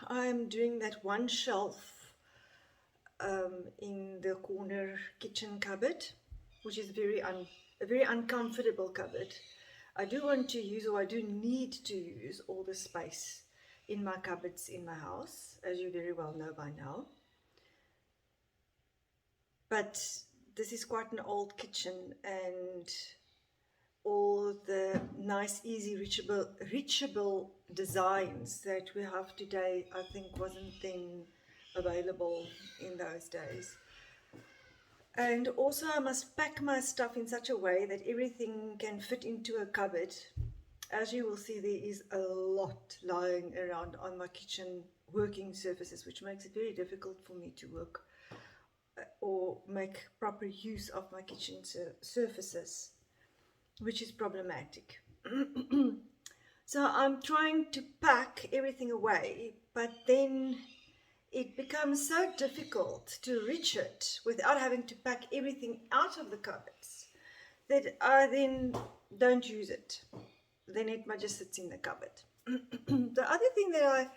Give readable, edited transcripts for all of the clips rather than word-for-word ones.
I'm doing that one shelf in the corner kitchen cupboard, which is a very uncomfortable cupboard. I do want to use, or I do need to use, all the space in my cupboards in my house, as you very well know by now. But this is quite an old kitchen, and all the nice, easy, reachable designs that we have today, I think wasn't then available in those days. And also I must pack my stuff in such a way that everything can fit into a cupboard. As you will see, there is a lot lying around on my kitchen working surfaces, which makes it very difficult for me to work or make proper use of my kitchen surfaces, which is problematic. So I'm trying to pack everything away, but then it becomes so difficult to reach it without having to pack everything out of the cupboards that I then don't use it. Then it just sits in the cupboard. The other thing that I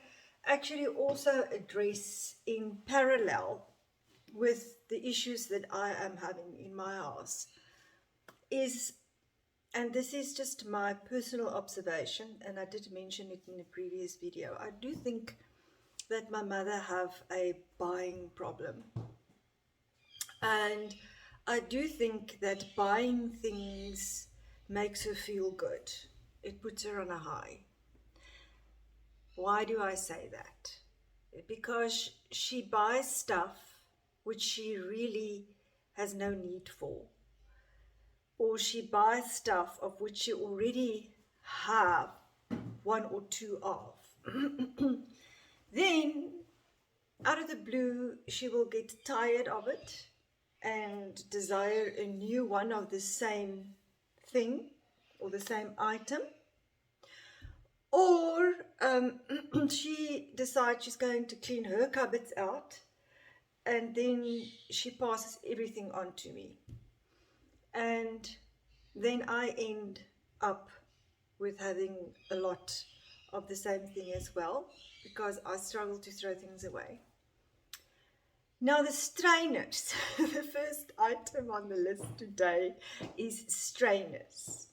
actually also address in parallel with the issues that I am having in my house is, and this is just my personal observation, and I did mention it in a previous video, I do think that my mother have a buying problem. And I do think that buying things makes her feel good. It puts her on a high. Why do I say that? Because she buys stuff which she really has no need for. Or she buys stuff of which she already have one or two of. Then, out of the blue, she will get tired of it and desire a new one of the same thing or the same item. Or she decides she's going to clean her cupboards out, and then she passes everything on to me. And then I end up with having a lot of the same thing as well, because I struggle to throw things away. Now the strainers, the first item on the list today is strainers.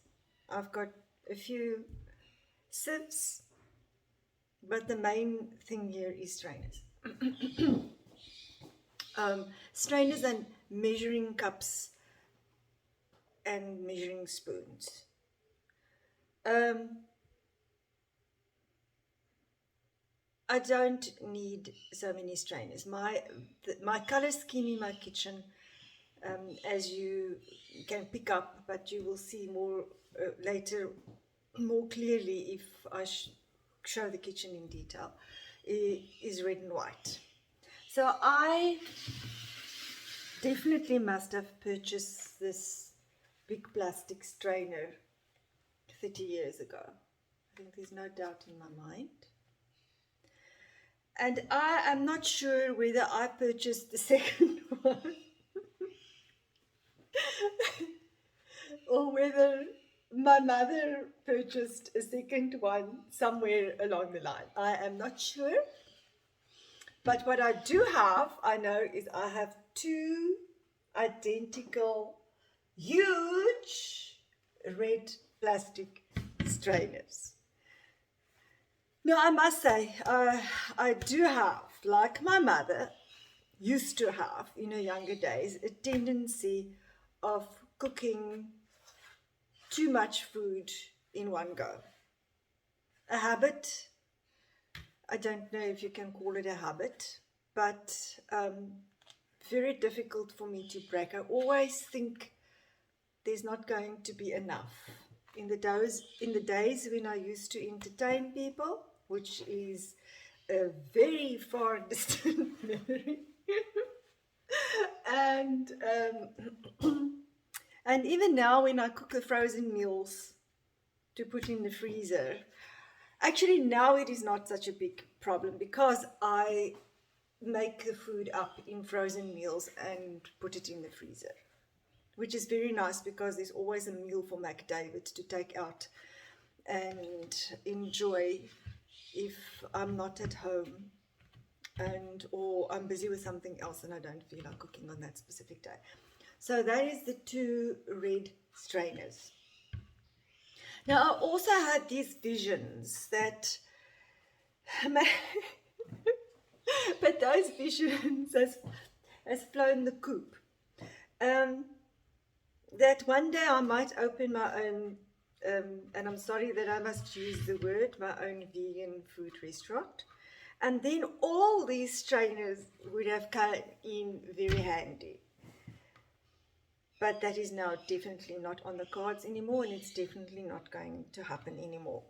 I've got a few sieves, but the main thing here is strainers. Strainers and measuring cups and measuring spoons. I don't need so many strainers. My color scheme in my kitchen, as you can pick up, but you will see more later, more clearly if I show the kitchen in detail, is red and white. So I definitely must have purchased this big plastic strainer 30 years ago. I think there's no doubt in my mind. And I am not sure whether I purchased the second one or whether my mother purchased a second one somewhere along the line. I am not sure. But what I do have, I know, is I have two identical, huge red plastic strainers. Now, I must say, I do have, like my mother used to have in her younger days, a tendency of cooking too much food in one go. A habit, I don't know if you can call it a habit, but very difficult for me to break. I always think there's not going to be enough. In the days when I used to entertain people, which is a very far distant memory, and even now when I cook the frozen meals to put in the freezer, actually now it is not such a big problem because I make the food up in frozen meals and put it in the freezer, which is very nice because there's always a meal for Mcdee to take out and enjoy if I'm not at home or I'm busy with something else and I don't feel like cooking on that specific day. So that is the 2 red strainers. Now I also had these visions that, but those visions has flown the coop. That one day I might open my own, and I'm sorry that I must use the word, my own vegan food restaurant. And then all these strainers would have come in very handy. But that is now definitely not on the cards anymore, and it's definitely not going to happen anymore.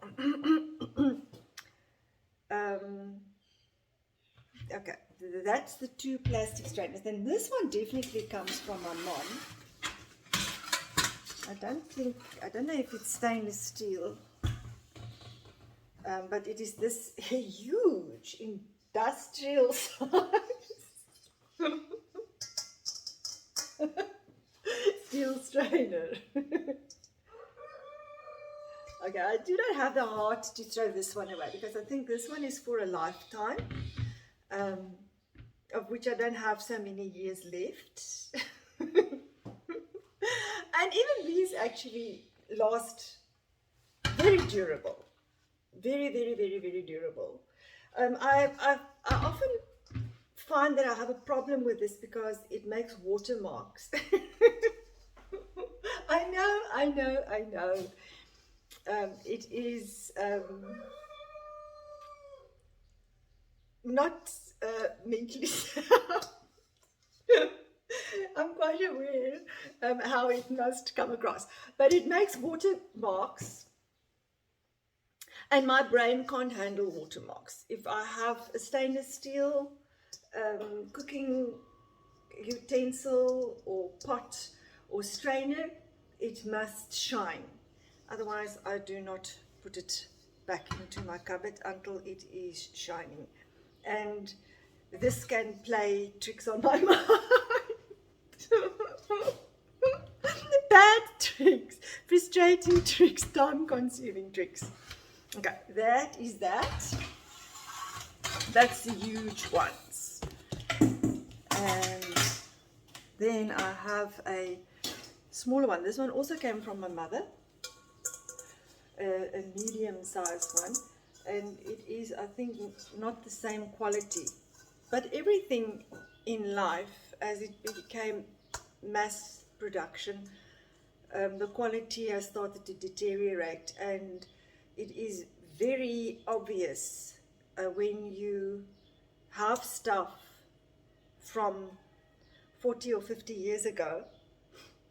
Okay, that's the 2 plastic strainers. Then this one definitely comes from my mom. I don't know if it's stainless steel, but it is this huge industrial size steel strainer. Okay, I do not have the heart to throw this one away because I think this one is for a lifetime, of which I don't have so many years left. And even these actually last very durable, very, very, very, very durable. I often find that I have a problem with this because it makes watermarks. I know. It is not mentally sound. I'm quite aware how it must come across, but it makes watermarks, and my brain can't handle watermarks. If I have a stainless steel cooking utensil or pot or strainer, it must shine. Otherwise, I do not put it back into my cupboard until it is shining. And this can play tricks on my mind. Bad tricks, frustrating tricks, time-consuming tricks. Okay, that is that. That's the huge ones. And then I have a smaller one. This one also came from my mother, a medium-sized one, and it is, I think, not the same quality. But everything in life, as it became mass production, the quality has started to deteriorate, and it is very obvious when you have stuff from 40 or 50 years ago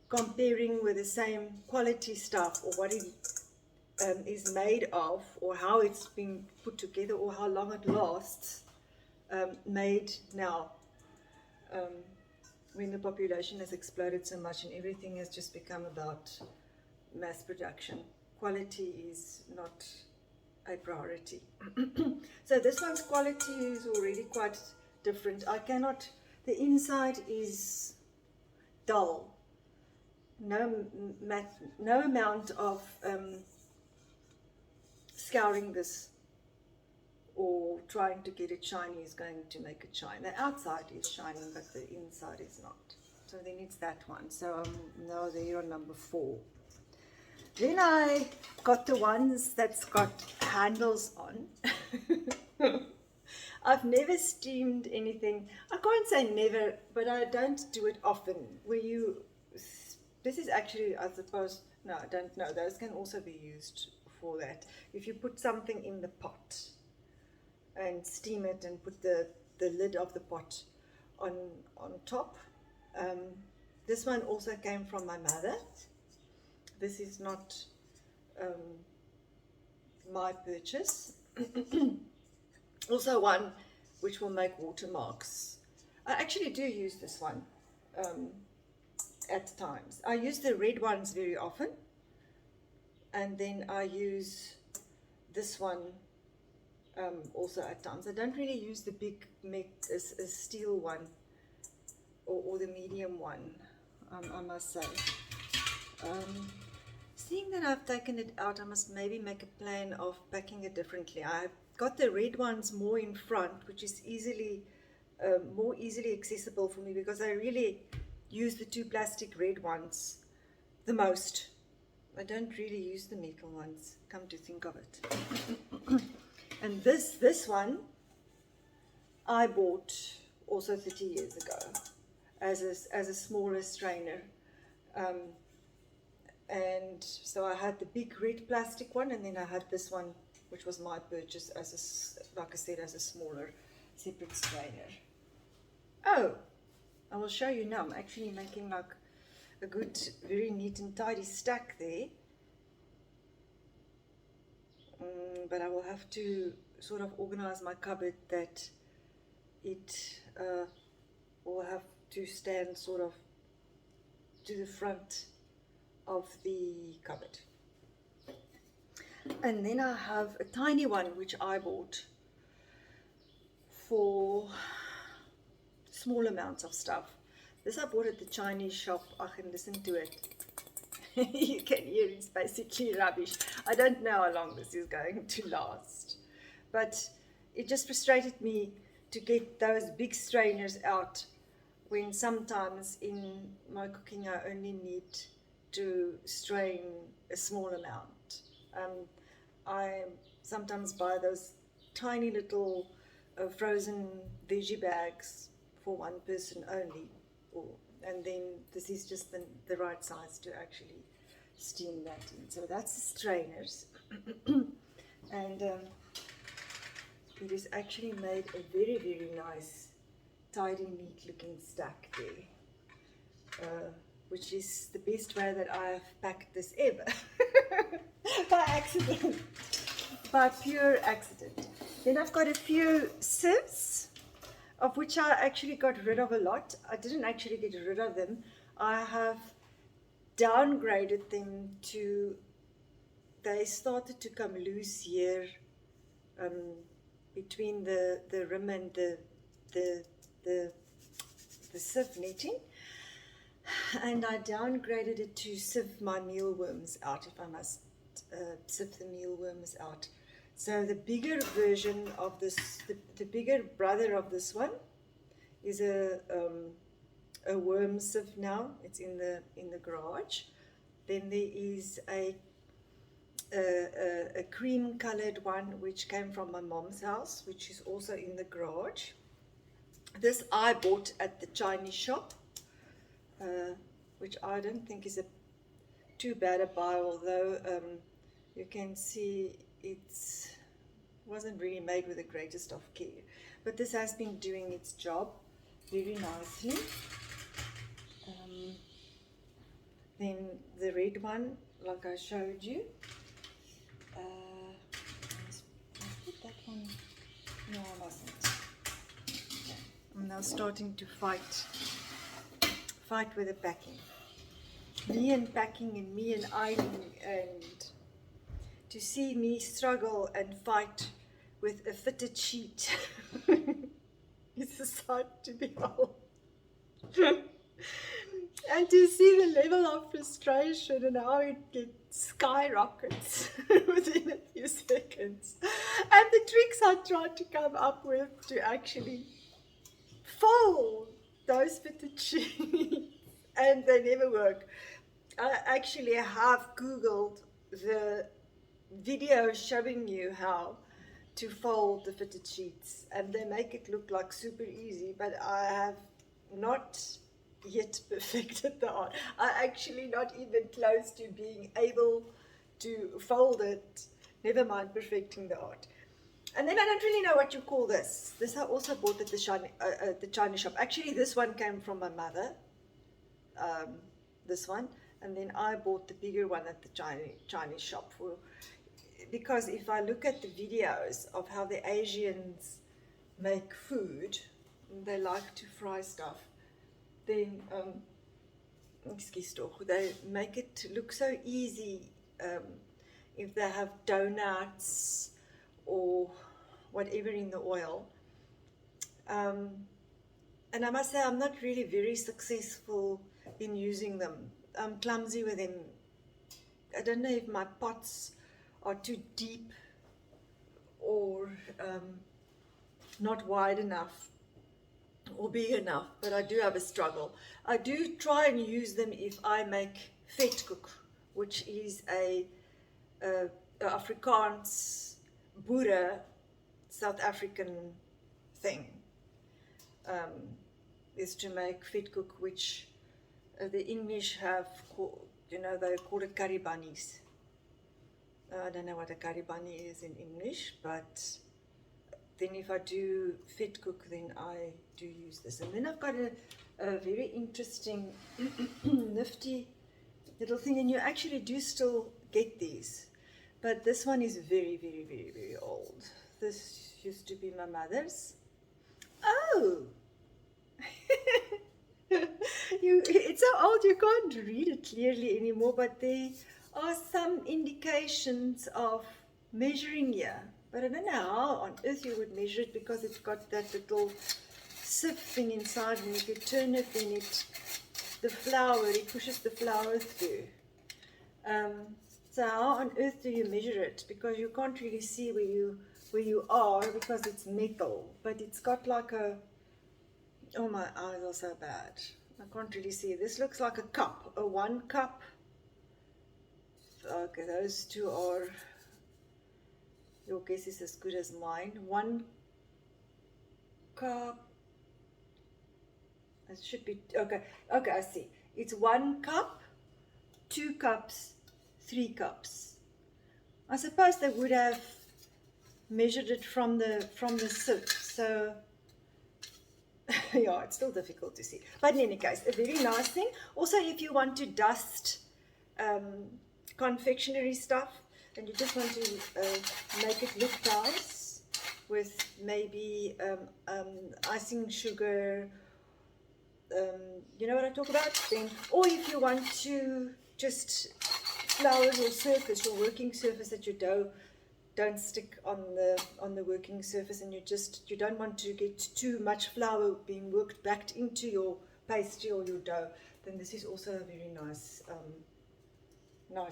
comparing with the same quality stuff, or what it is made of, or how it's been put together, or how long it lasts, made now, when the population has exploded so much and everything has just become about mass production. Quality is not a priority. So this one's quality is already quite different. The inside is dull. No amount of scouring this or trying to get it shiny is going to make it shine. The outside is shining, but the inside is not. So then it's that one. So I'm now there on number 4. Then I got the ones that's got handles on. I've never steamed anything. I can't say never, but I don't do it often. This is actually, I suppose, no, I don't know. Those can also be used for that. If you put something in the pot and steam it and put the lid of the pot on top. This one also came from my mother. This is not my purchase. Also one which will make watermarks. I actually do use this one at times. I use the red ones very often, and then I use this one also at times. I don't really use the big steel one or the medium one, I must say. Seeing that I've taken it out, I must maybe make a plan of packing it differently. I've got the red ones more in front, which is more easily accessible for me, because I really use the two plastic red ones the most. I don't really use the metal ones, come to think of it. And this one I bought also 30 years ago as a smaller strainer. And so I had the big red plastic one, and then I had this one, which was my purchase as like I said, as a smaller separate strainer. Oh, I will show you now. I'm actually making like a good, very neat and tidy stack there. But I will have to sort of organize my cupboard that it will have to stand sort of to the front of the cupboard. And then I have a tiny one which I bought for small amounts of stuff. This I bought at the Chinese shop. I can listen to it. You can hear it's basically rubbish. I don't know how long this is going to last, but it just frustrated me to get those big strainers out when sometimes in my cooking I only need to strain a small amount. I sometimes buy those tiny little frozen veggie bags for one person only, and then this is just the right size to actually steam that in. So that's the strainers. And it has actually made a very, very nice, tidy, neat looking stack there, which is the best way that I've packed this ever. By accident, by pure accident. Then I've got a few sieves, of which I actually got rid of a lot. I didn't actually get rid of them. I have downgraded them to, they started to come loose here between the rim and the sieve netting. And I downgraded it to sieve my mealworms out, if I must sieve the mealworms out. So the bigger version of this, the bigger brother of this one, is a worm sieve now. It's in the garage. Then there is a cream colored one which came from my mom's house, which is also in the garage. This I bought at the Chinese shop, which I don't think is too bad a buy, although you can see it wasn't really made with the greatest of care. But this has been doing its job very nicely. Then the red one, like I showed you. I put that one. No, I mustn't. Okay. I'm now starting to fight with the packing. Me and packing, and me and ironing, and to see me struggle and fight with a fitted sheet is a sight to behold. And to see the level of frustration and how it skyrockets within a few seconds. And the tricks I tried to come up with to actually fold those fitted sheets, and they never work. I actually have Googled the video showing you how to fold the fitted sheets, and they make it look like super easy, but I have not yet perfected the art. I'm actually not even close to being able to fold it, never mind perfecting the art. And then I don't really know what you call this. This I also bought at the Chinese shop. Actually, this one came from my mother, this one, and then I bought the bigger one at the Chinese shop because if I look at the videos of how the Asians make food, they like to fry stuff, then they make it look so easy. If they have donuts or whatever in the oil, and I must say I'm not really very successful in using them. I'm clumsy with them. I don't know if my pots are too deep or not wide enough or big enough, but I do have a struggle. I do try and use them if I make vetkoek, which is a Afrikaans Boere South African thing, is to make vetkoek, which the English have called, you know, they call it curry bunnies. I don't know what a curry bunny is in English, but then if I do vetkoek, then I do use this. And then I've got a very interesting, nifty little thing, and you actually do still get these. But this one is very, very, very, very old. This used to be my mother's. Oh! It's so old you can't read it clearly anymore, but there are some indications of measuring here. But I don't know how on earth you would measure it, because it's got that little sieve thing inside, and if you turn it, then it pushes the flour through. So how on earth do you measure it? Because you can't really see where you are, because it's metal. But it's got like a, oh, my eyes are so bad. I can't really see. This looks like a cup, a 1 cup. Okay, those two are, your guess is as good as mine. 1 cup. It should be, okay, I see. It's 1 cup, 2 cups, 3 cups. I suppose they would have measured it from the sieve, so yeah, it's still difficult to see. But in any case, a very nice thing. Also, if you want to dust confectionery stuff, and you just want to make it look nice with maybe icing sugar, you know what I talk about? Then, or if you want to just flour your surface, your working surface, that your dough don't stick on the working surface, and you don't want to get too much flour being worked back into your pastry or your dough, then this is also a very nice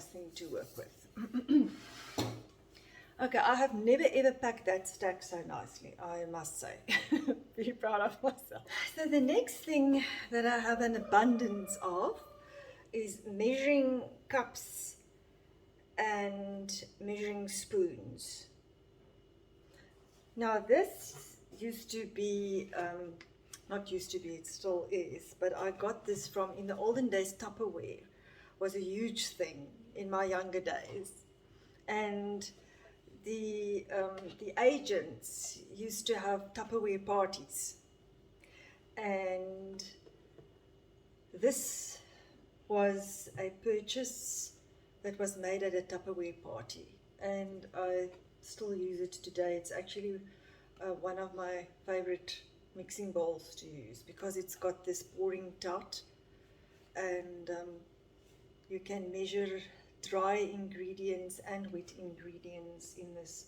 thing to work with. Okay, I have never ever packed that stack so nicely, I must say. Very proud of myself. So the next thing that I have an abundance of is measuring cups and measuring spoons. Now this used to be, not used to be, it still is, but I got this from, in the olden days, Tupperware was a huge thing in my younger days. And the agents used to have Tupperware parties. And this was a purchase that was made at a Tupperware party, and I still use it today. It's actually one of my favorite mixing bowls to use, because it's got this pouring tout, and you can measure dry ingredients and wet ingredients in this,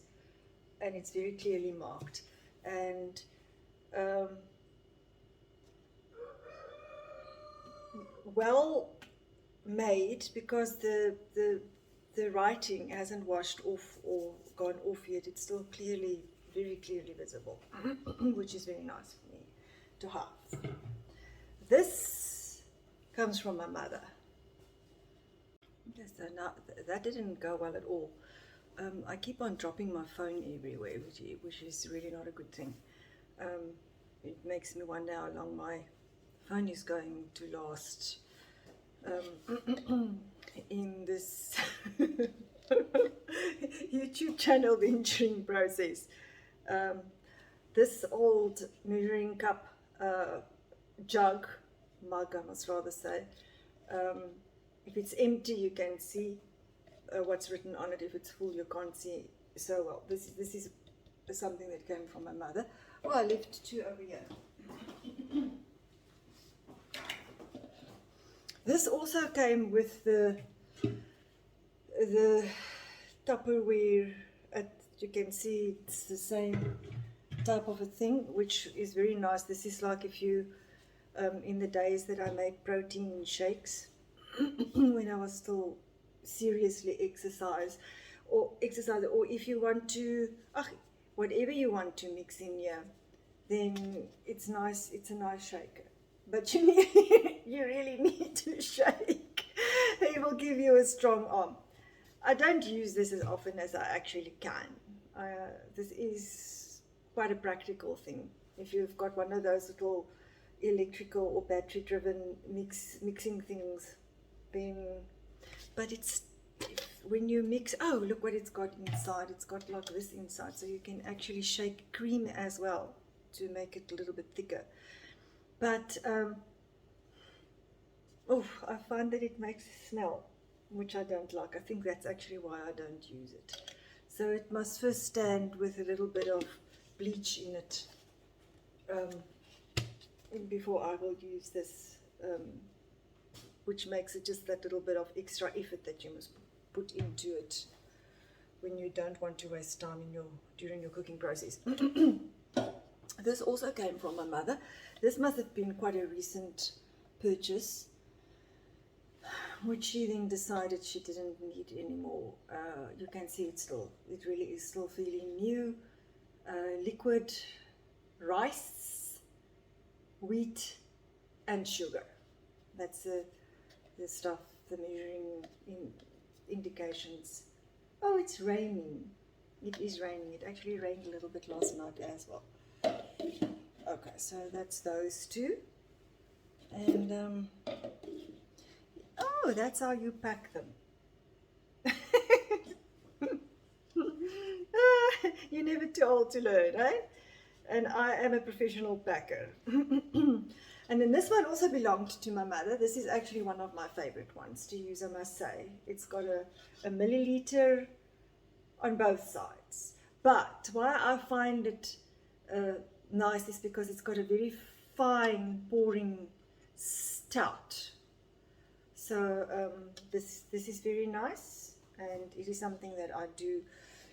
and it's very clearly marked, and well made, because the writing hasn't washed off or gone off yet. It's still clearly, very clearly visible, which is very nice for me to have. This comes from my mother. So now, that didn't go well at all. I keep on dropping my phone everywhere, which is really not a good thing. It makes me wonder how long my phone is going to last in this YouTube channel venturing process. This old measuring cup, jug, mug I must rather say, if it's empty you can see what's written on it. If it's full you can't see so well. This is something that came from my mother. Oh, I left 2 over here. This also came with the Tupperware. You can see it's the same type of a thing, which is very nice. This is like if you, in the days that I made protein shakes, when I was still seriously exercise, or if you want to, whatever you want to mix in here, then it's nice. It's a nice shaker. But you need, you really need to shake. It will give you a strong arm. I don't use this as often as I actually can. This is quite a practical thing. If you've got one of those little electrical or battery driven mixing things, then, but it's, when you mix, oh, look what it's got inside. It's got like this inside, so you can actually shake cream as well to make it a little bit thicker. But I find that it makes a smell, which I don't like. I think that's actually why I don't use it. So it must first stand with a little bit of bleach in it before I will use this, which makes it just that little bit of extra effort that you must put into it when you don't want to waste time during your cooking process. This also came from my mother. This must have been quite a recent purchase, which she then decided she didn't need anymore. You can see it really is still feeling new. Liquid rice, wheat, and sugar. That's the stuff, the measuring indications. Oh, it's raining. It is raining. It actually rained a little bit last night as well. Okay, so that's those two. And oh, that's how you pack them. You're never too old to learn, eh? And I am a professional packer. And then this one also belonged to my mother. This is actually one of my favorite ones to use, I must say. It's got a milliliter on both sides. But why I find it nice is because it's got a very fine pouring stout. So this is very nice, and it is something that I do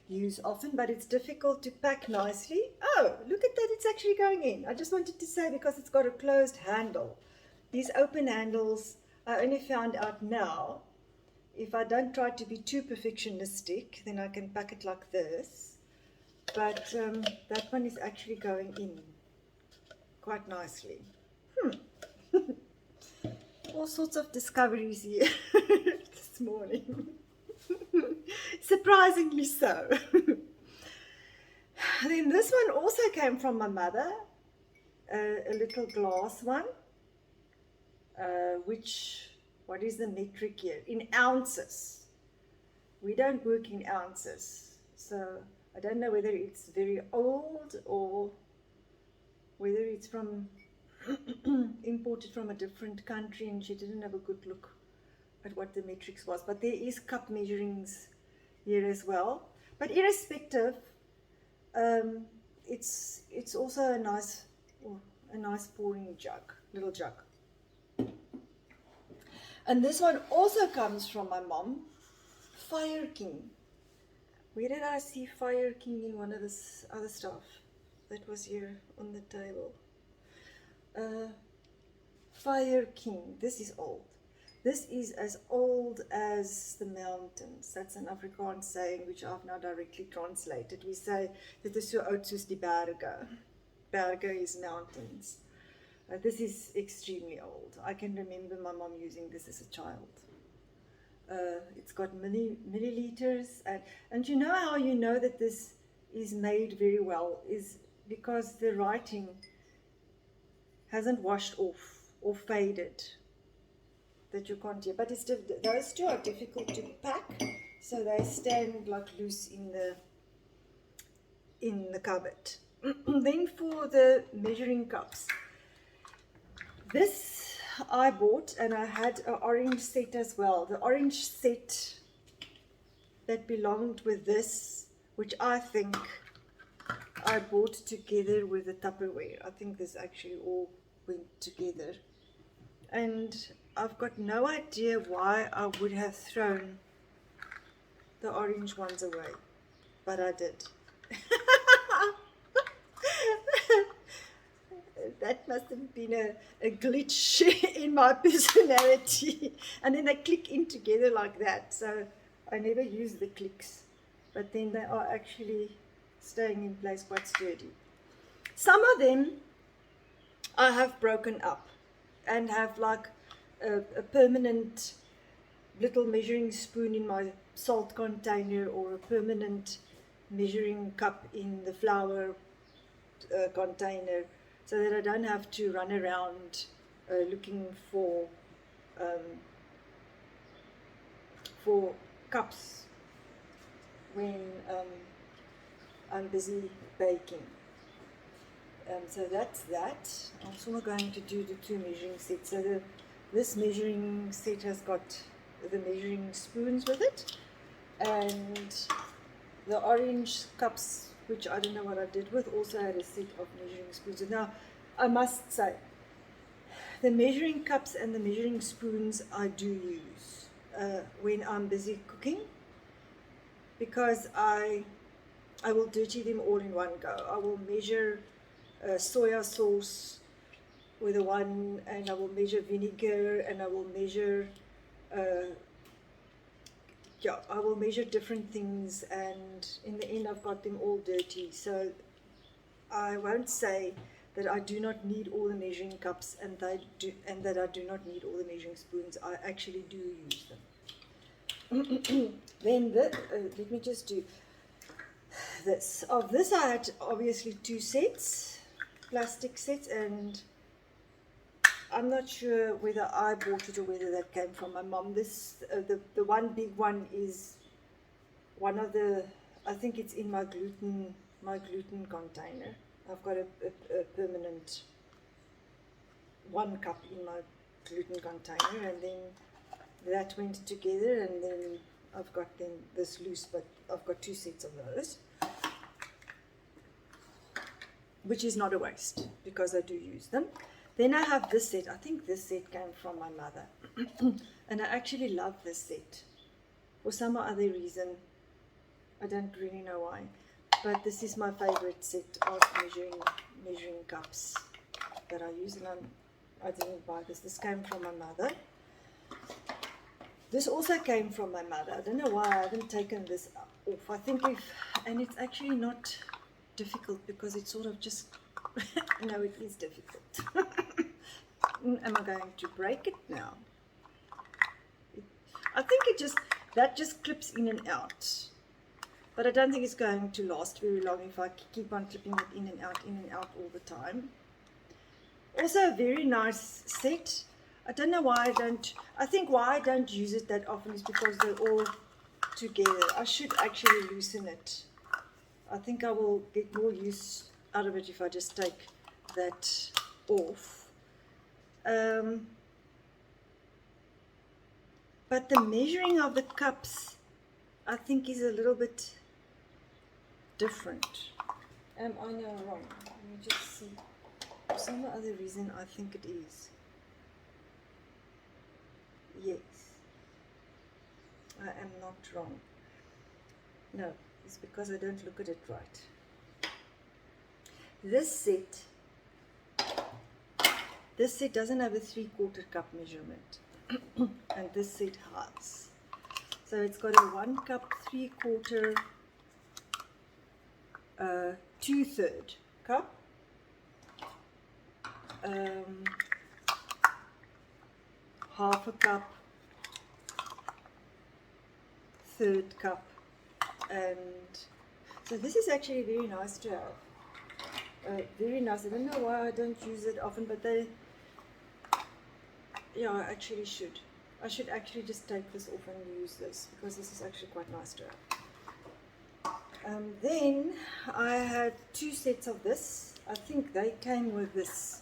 use often, but it's difficult to pack nicely. Oh, look at that, it's actually going in. I just wanted to say, because it's got a closed handle. These open handles, I only found out now, if I don't try to be too perfectionistic, then I can pack it like this. But that one is actually going in quite nicely. All sorts of discoveries here this morning. Surprisingly so. Then this one also came from my mother, a little glass one, which, what is the metric here? In ounces. We don't work in ounces, so I don't know whether it's very old or whether it's from imported from a different country, and she didn't have a good look at what the metrics was. But there is cup measurings here as well. But irrespective, it's also a nice pouring jug, little jug. And this one also comes from my mom, Fire King. Where did I see Fire King in one of this other stuff that was here on the table? Fire King. This is old. This is as old as the mountains. That's an Afrikaans saying which I've now directly translated. We say dit is so oud soos die berge. Berge is mountains. This is extremely old. I can remember my mom using this as a child. It's got milliliters, and you know how you know that this is made very well is because the writing hasn't washed off or faded, that you can't hear. But it's those two are difficult to pack, so they stand like loose in the cupboard. Then for the measuring cups, this I bought, and I had an orange set as well. The orange set that belonged with this, which I think I bought together with the Tupperware. I think this actually all went together. And I've got no idea why I would have thrown the orange ones away, but I did. That must have been a glitch in my personality. And then they click in together like that. So I never use the clicks. But then they are actually staying in place quite sturdy. Some of them I have broken up and have like a permanent little measuring spoon in my salt container, or a permanent measuring cup in the flour container, so that I don't have to run around looking for cups when I'm busy baking. So that's that. I'm also going to do the 2 measuring sets. So this measuring set has got the measuring spoons with it, and the orange cups, which I don't know what I did with, also had a set of measuring spoons. And now I must say, the measuring cups and the measuring spoons I do use when I'm busy cooking, because I will dirty them all in one go. I will measure soya sauce with one, and I will measure vinegar, and I will measure I will measure different things, and in the end I've got them all dirty. So I won't say that I do not need all the measuring cups and that I do not need all the measuring spoons. I actually do use them. Then let me just do this. Of this I had obviously 2 sets, plastic sets, and I'm not sure whether I bought it or whether that came from my mom. This the one big one is one of the, I think it's in my gluten container. I've got a permanent 1 cup in my gluten container, and then that went together, and then I've got then this loose, but I've got 2 sets of those, which is not a waste because I do use them. Then I have this set. I think this set came from my mother. And I actually love this set. For some other reason, I don't really know why. But this is my favorite set of measuring cups that I use. And I didn't buy this. This came from my mother. This also came from my mother. I don't know why I haven't taken this off. I think and it's actually not difficult, because it's sort of just, no, it is difficult. Am I going to break it now? I think that just clips in and out. But I don't think it's going to last very long if I keep on clipping it in and out all the time. Also a very nice set. I don't know why I think why I don't use it that often is because they're all together. I should actually loosen it. I think I will get more use out of it if I just take that off. But the measuring of the cups, I think, is a little bit different. Am I now wrong? Let me just see. For some other reason, I think it is. Yes. I am not wrong. No, it's because I don't look at it right. This set doesn't have a 3/4 cup measurement, and this set has. So it's got a 1 cup, 3/4, 2/3 cup, half a cup, 1/3 cup, and so this is actually very nice to have. Very nice. I don't know why I don't use it often, but I actually should. I should actually just take this off and use this, because this is actually quite nice to have. Then I had 2 sets of this. I think they came with this.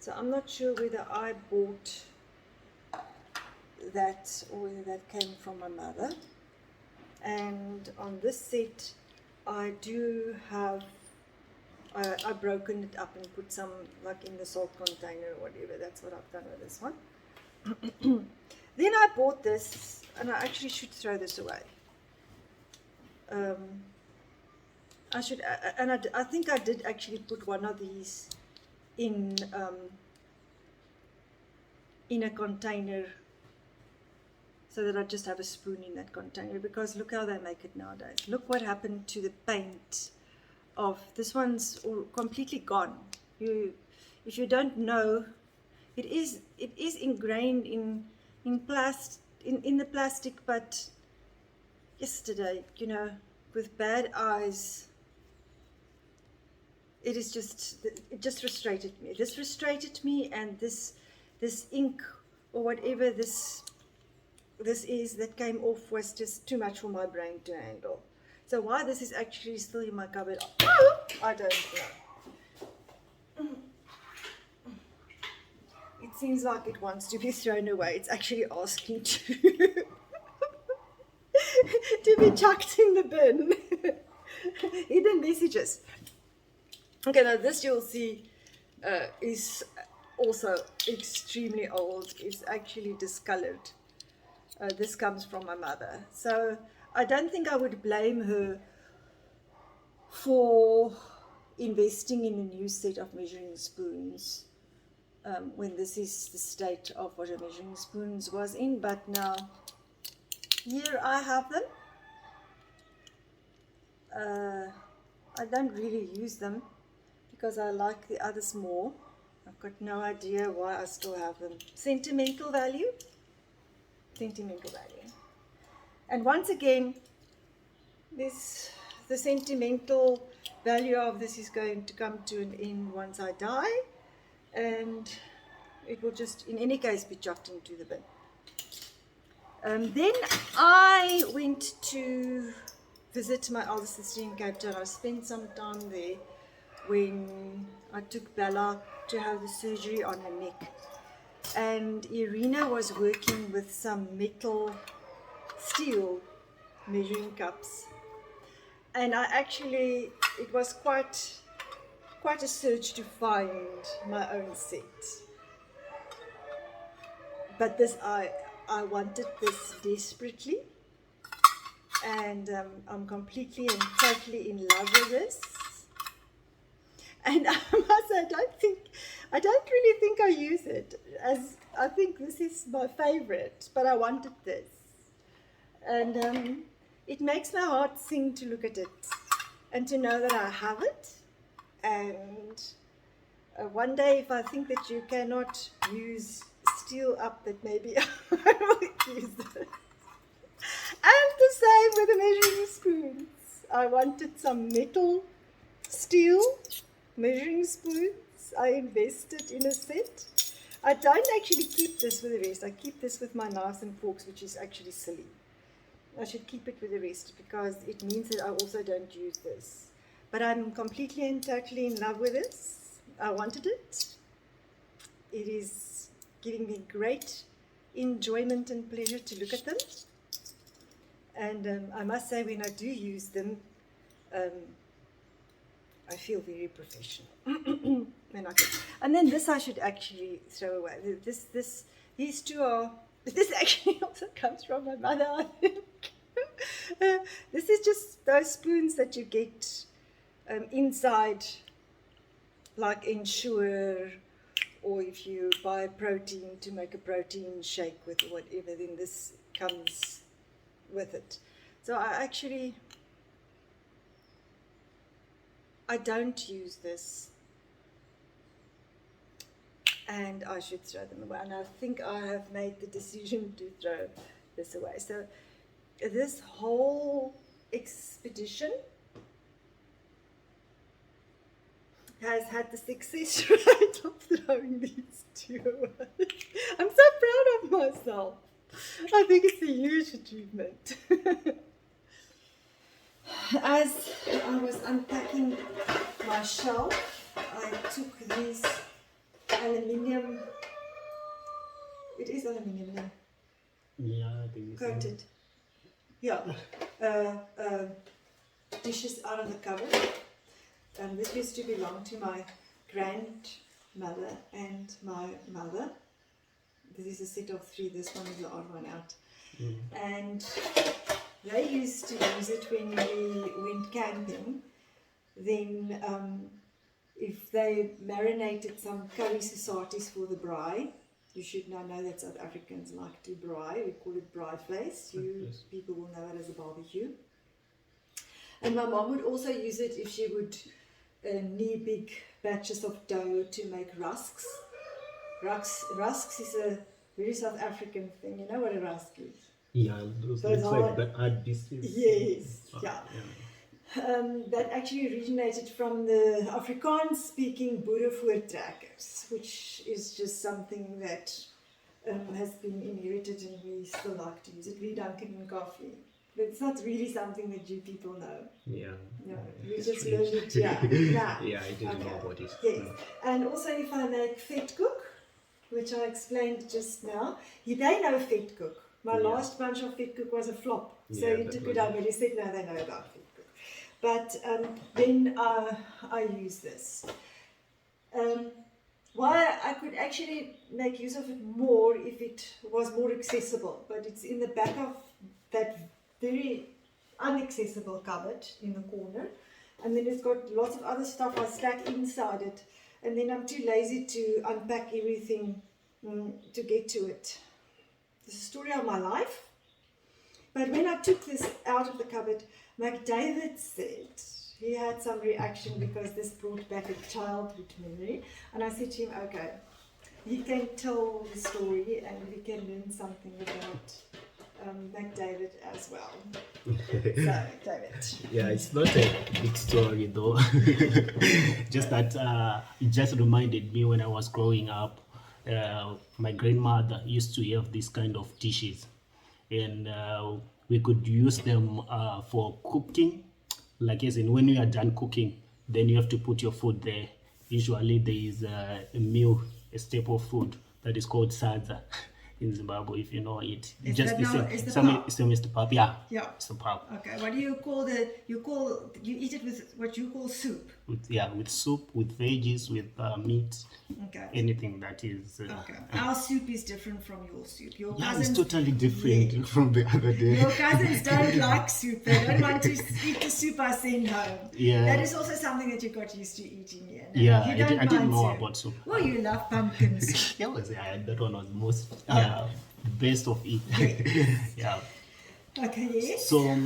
So I'm not sure whether I bought that or whether that came from my mother. And on this set, I do have, I've broken it up and put some like in the salt container or whatever. That's what I've done with this one. Then I bought this, and I actually should throw this away. I should, and I think I did actually put one of these in a container, so that I just have a spoon in that container, because look how they make it nowadays. Look what happened to the paint of, this one's completely gone. If you don't know, it is ingrained in the plastic, but yesterday, you know, with bad eyes, it just frustrated me. This frustrated me, and this ink or whatever this is that came off was just too much for my brain to handle. So why this is actually still in my cupboard, I don't know. It seems like it wants to be thrown away. It's actually asking to to be chucked in the bin. Hidden messages. Okay, now this you'll see is also extremely old. It's actually discolored. This comes from my mother. So I don't think I would blame her for investing in a new set of measuring spoons when this is the state of what a measuring spoons was in. But now, here I have them. I don't really use them because I like the others more. I've got no idea why I still have them. Sentimental value. Sentimental value. And once again, the sentimental value of this is going to come to an end once I die, and it will just in any case be chucked into the bin. Then I went to visit my older sister in Cape Town. I spent some time there when I took Bella to have the surgery on her neck, and Irina was working with some steel measuring cups, and it was quite a search to find my own set. But I wanted this desperately, and I'm completely and totally in love with this. And I must say, I don't really think I use it, as I think this is my favorite, but I wanted this. And it makes my heart sing to look at it and to know that I have it. And one day, if I think that you cannot use steel up, that maybe I will use it. And the same with the measuring spoons. I wanted some steel measuring spoons. I invested in a set. I don't actually keep this with the rest. I keep this with my knives and forks, which is actually silly. I should keep it with the rest because it means that I also don't use this. But I'm completely and totally in love with this. I wanted it. It is giving me great enjoyment and pleasure to look at them. And I must say, when I do use them, I feel very professional. And then this I should actually throw away. These two are. This actually also comes from my mother, I think. This is just those spoons that you get inside, like Ensure, or if you buy protein to make a protein shake with or whatever, then this comes with it. So I don't use this, and I should throw them away. And I think I have made the decision to throw this away. So this whole expedition has had the success rate of throwing these two away. I'm so proud of myself. I think it's a huge achievement. As I was unpacking my shelf, I took these aluminium, it is aluminium now. Yeah, I think so. Coated. Yeah. Dishes out of the cupboard. This used to belong to my grandmother and my mother. This is a set of 3. This one is the odd one out. Mm. And they used to use it when we went camping. Then if they marinated some curry sausages for the braai, you should now know that South Africans like to braai. We call it braai vlees. You people will know it as a barbecue. And my mom would also use it if she would knead big batches of dough to make rusks. Rusks is a very South African thing. You know what a rusk is? Yeah, those Those looks hard- like the art pieces. Yes, Oh, yeah. That actually originated from the Afrikaans-speaking Boere voortrekkers, which is just something that has been inherited and we still like to use it. We dunk it in coffee. But it's not really something that you people know. Yeah. No, you It's just strange. learn it, yeah. Yeah, I didn't know Okay. about it. Yes. And also if I make vetkoek, which I explained just now, they know vetkoek. My Yeah. last bunch of vetkoek was a flop. So Yeah, he that took was it out, but he said, no, they know about vetkoek. But then I use this. Why I could actually make use of it more if it was more accessible, but it's in the back of that very inaccessible cupboard in the corner, and then it's got lots of other stuff I stack inside it, and then I'm too lazy to unpack everything to get to it. It's the story of my life. But when I took this out of the cupboard, Mcdee said he had some reaction because this brought back a childhood memory, and I said to him, okay, he can tell the story and we can learn something about Mcdee as well. So, David. Yeah, it's not a big story though. Just that it just reminded me when I was growing up, my grandmother used to have this kind of dishes, and we could use them for cooking. Like as in when you are done cooking, then you have to put your food there. Usually there is a meal, a staple food that is called sadza in Zimbabwe, if you know it. Is Just that the now- same, is the same, pap? same as the pap, yeah. Yeah. It's the pap. Okay, what do you call you eat it with what you call soup? With soup, with veggies, with meat, Okay. anything that is. Okay. Our soup is different from your soup. Your Yeah, it's cousins, totally different from the other day. your cousins don't like soup. They don't want to eat the soup I send home. Yeah. That is also something that you got used to eating here. No, Yeah, you don't I didn't mind know soup. about soup. Well, you love pumpkin soup. That one was most Yeah. best of it. Yeah. Okay, yes. So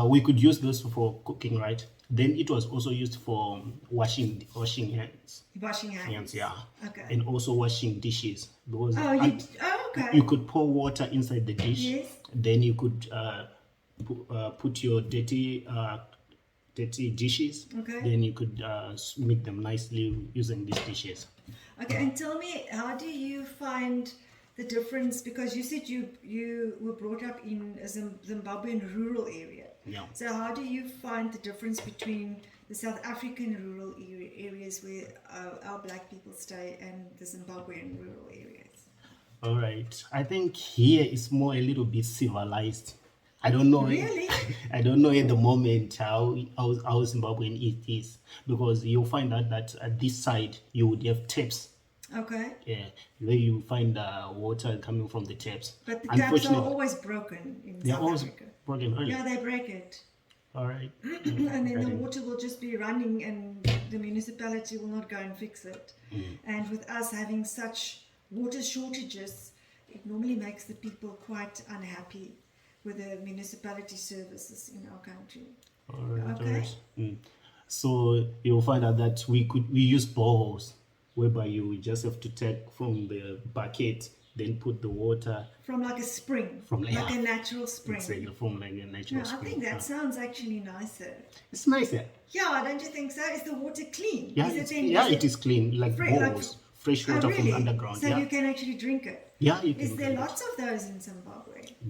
we could use this for cooking, right? Then it was also used for washing hands. Washing hands. Yeah. Okay. And also washing dishes because Okay. you could pour water inside the dish. Yes. Then you could put your dirty dishes. Okay. Then you could make them nicely using these dishes. Okay, and tell me, how do you find the difference? Because you said you were brought up in a Zimbabwean rural area. Yeah. So how do you find the difference between the South African rural areas where our black people stay and the Zimbabwean rural areas? All right. I think here is more a little bit civilized. I don't know. Really? I don't know at the moment how Zimbabwean it is, because you'll find out that at this side you would have taps. Okay. Yeah, where you find water coming from the taps. But the taps are always broken in They're South always Africa. broken. Really? Yeah, they break it. All right. And then the water will just be running and the municipality will not go and fix it. And with us having such water shortages, it normally makes the people quite unhappy with the municipality services in our country. All right. Okay. All right. So you'll find out that we use boreholes, whereby you just have to take from the bucket, then put the water From like a spring, From like a natural spring. exactly from like a natural No, I spring. think that sounds actually nicer. It's nice, yeah. Yeah, don't you think so? Is the water clean? Yeah, it is clean, like boreholes, fresh Oh, water really? from the underground. So yeah, you can actually drink it. yeah, you can. Is there drink it. lots of those in Zimbabwe?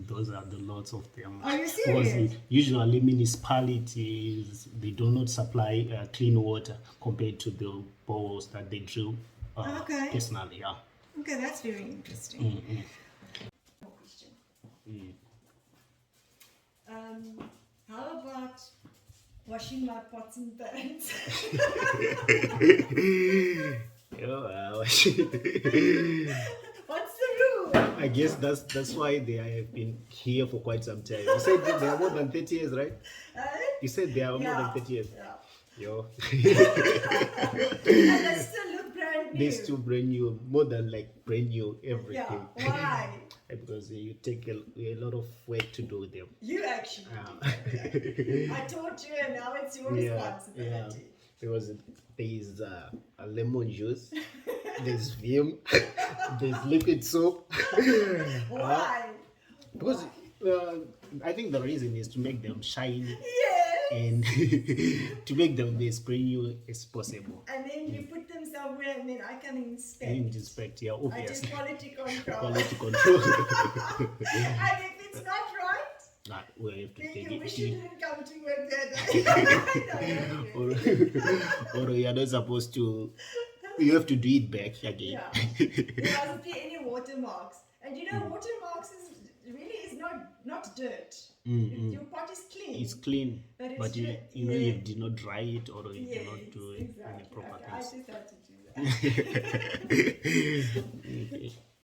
Those are the lots of them. Are you Because serious? usually municipalities, they do not supply clean water compared to the boreholes that they drill Okay. personally. Yeah. Okay, that's very interesting. More question. How about washing my pots and pans? What's the rule? I guess that's why they have been here for quite some time. You said they are more than 30 years, right? You said they are more than 30 years. Yeah. Yo. And they still look brand brand new. They're still brand new, more than like brand new everything. Yeah, why? Because you take a lot of work to do them. You actually Yeah. do. I taught you, and now it's your Yeah. responsibility. Because there's a lemon juice, there's vim, there's liquid soap. Why? Because I think the reason is to make them shine Yes. and to make them as brand new as possible. And then you put them somewhere, and then I can inspect. And inspect, yeah, I do obviously. quality control. Quality control. And if it's not right, We have to then take you it. wish you didn't come to work that day. Or you're not supposed to. You have to do it back again. Yeah. There mustn't be any watermarks. And you know, watermarks is not dirt. Your pot is clean. It's clean, But it's but you yeah. you did not dry it or you Yes, did not do it in exactly. the proper Okay, I place. just had to do that.